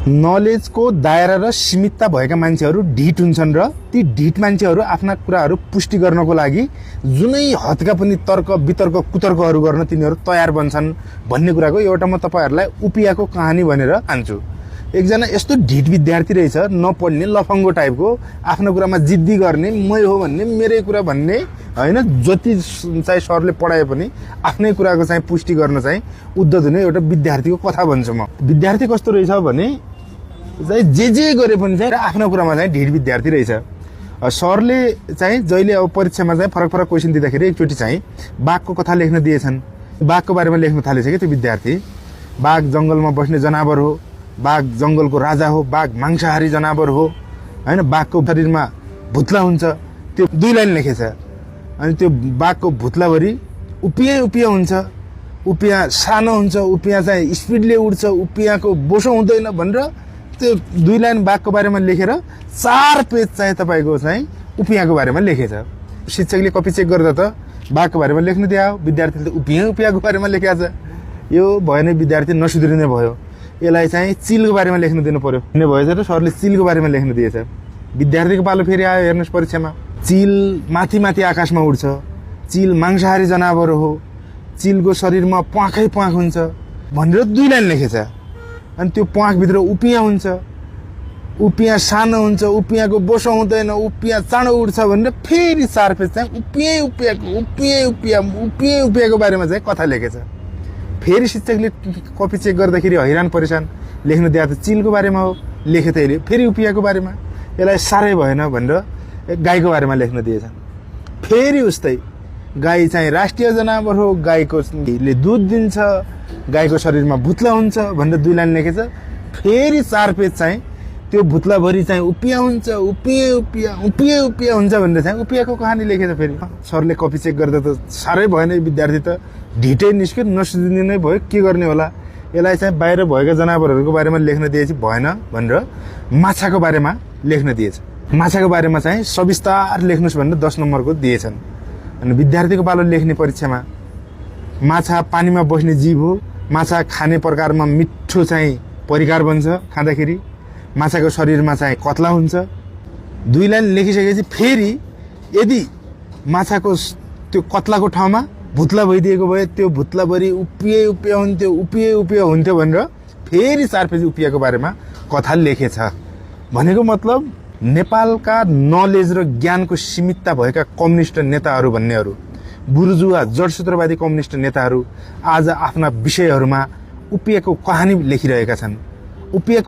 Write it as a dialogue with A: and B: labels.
A: नलेजको दायरा र सीमितता भएका मान्छेहरू ढिट हुन्छन् र ती ढिट मान्छेहरू आफ्ना कुराहरू पुष्टि गर्नको लागि जुनै हदका पनि तर्क वितर्क कुतर्कहरू गर्न तिनीहरू तयार बन्छन् भन्ने कुराको एउटा म तपाईहरुलाई उपियाको कहानी भनेर आन्छु। एकजना यस्तो ढिट विद्यार्थी रहेछ, नपढ्ने लफङ्गो टाइपको, आफ्नो कुरामा जिद्दी गर्ने, मै हो भन्ने, मेरै कुरा भन्ने हैन, जति चाहिँ सरले पढाए पनि आफ्नै कुराको चाहिँ पुष्टि गर्न चाहिँ उद्धत हुने एउटा विद्यार्थीको कथा भन्छु म। विद्यार्थी कस्तो रहेछ भने चाहिँ जे गरे पनि चाहिँ आफ्नो कुरामा चाहिँ ढिट विद्यार्थी रहेछ। सरले चाहिँ जहिले अब परीक्षामा चाहिँ फरक फरक क्वेशन दिँदाखेरि एकचोटि चाहिँ बाघको कथा लेख्न दिएछन्। बाघको बारेमा लेख्न थालेछ कि त्यो विद्यार्थी। बाघ जंगलमा बस्ने जनावर हो, बाघ जंगलको राजा हो, बाघ मांसाहारी जनावर हो हैन, बाघको शरीरमा भुत्ला हुन्छ, त्यो 2 लाइन लेखेछ। अनि त्यो बाघको भुत्लाभरि उपिया हुन्छ, उपिया सानो हुन्छ, उपिया चाहिँ स्पिडले उड्छ, उपियाको बोसो हुँदैन भनेर त्यो 2 लाइन बाघको बारेमा लेखेर 4 पेज चाहिँ तपाईको चाहिँ उपियाको बारेमा लेखेछ। शिक्षकले कपी चेक गर्दा त बाघको बारेमा लेख्न दियो, विद्यार्थीले त उपियाको बारेमा लेखेछ। यो भएन, विद्यार्थी नसुध्रिने भयो। यसलाई चाहिँ चिलको बारेमा लेख्न दिनु पर्यो भन्ने भएछ र सरले चिलको बारेमा लेख्न दिएछ। विद्यार्थीको पालो फेरि आयो, हेर्नुस् परीक्षामा। चिल माथि माथि आकाशमा उड्छ, चिल मांसाहारी जनावर हो, चिलको शरीरमा प्वाखै प्वाख हुन्छ भनेर 2 लाइन लेखेछ। अनि त्यो प्वाखभित्र उपिया हुन्छ, उपिया सानो हुन्छ, उपियाको बोसो हुँदैन, उपिया चाँडो उड्छ भनेर फेरि 4 पेज चाहिँ उपियाको बारेमा चाहिँ कथा लेखेछ। फेरि शिक्षकले कपी चेक गर्दाखेरि हैरान परेशान, लेख्न दिए त चिलको बारेमा हो, लेखे त अहिले फेरि उपियाको बारेमा, यसलाई साह्रै भएन भनेर गाईको बारेमा लेख्न दिएछन्। फेरि उस्तै गाई चाहिँ राष्ट्रिय जनावर हो, गाईले दुध दिन्छ, गाईको शरीरमा भुत्ला हुन्छ भनेर 2 लाइन लेखेछ। फेरि 4 पेज चाहिँ त्यो भुत्लाभरि चाहिँ उपिया हुन्छ, उपिया हुन्छ भनेर चाहिँ उपियाको कहानी लेखेछ। फेरि सरले कपी चेक गर्दा त साह्रै भएन, विद्यार्थी त ढिटै निस्क्यो, नसुझिने नै भयो, के गर्ने होला। यसलाई चाहिँ बाहिर भएका जनावरहरूको बारेमा लेख्न दिएपछि भएन भनेर माछाको बारेमा लेख्न दिएछ। माछाको बारेमा चाहिँ सविस्तार लेख्नुस् भनेर 10 नम्बरको दिएछन्। अनि विद्यार्थीको पालो लेख्ने परीक्षामा माछा पानीमा बस्ने जीव हो, माछा खाने प्रकारमा मिठो चाहिँ परिकार बन्छ खाँदाखेरि, माछाको शरीरमा चाहिँ कत्ला हुन्छ। 2 लाइन लेखिसकेपछि फेरि यदि माछाको त्यो कत्लाको ठाउँमा भुत्ला भइदिएको भए त्यो भुत्लाभरि उपिया हुन्थ्यो भनेर फेरि 4 पेज उपियाको बारेमा कथा लेखेछ। भनेको मतलब नेपालका नलेज र ज्ञानको सीमितता भएका कम्युनिस्ट नेताहरू भन्नेहरू, बुर्जुवा जडसूत्रवादी कम्युनिस्ट नेताहरू आज आफ्ना विषयहरूमा उपियाको कहानी लेखिरहेका छन्। उपिया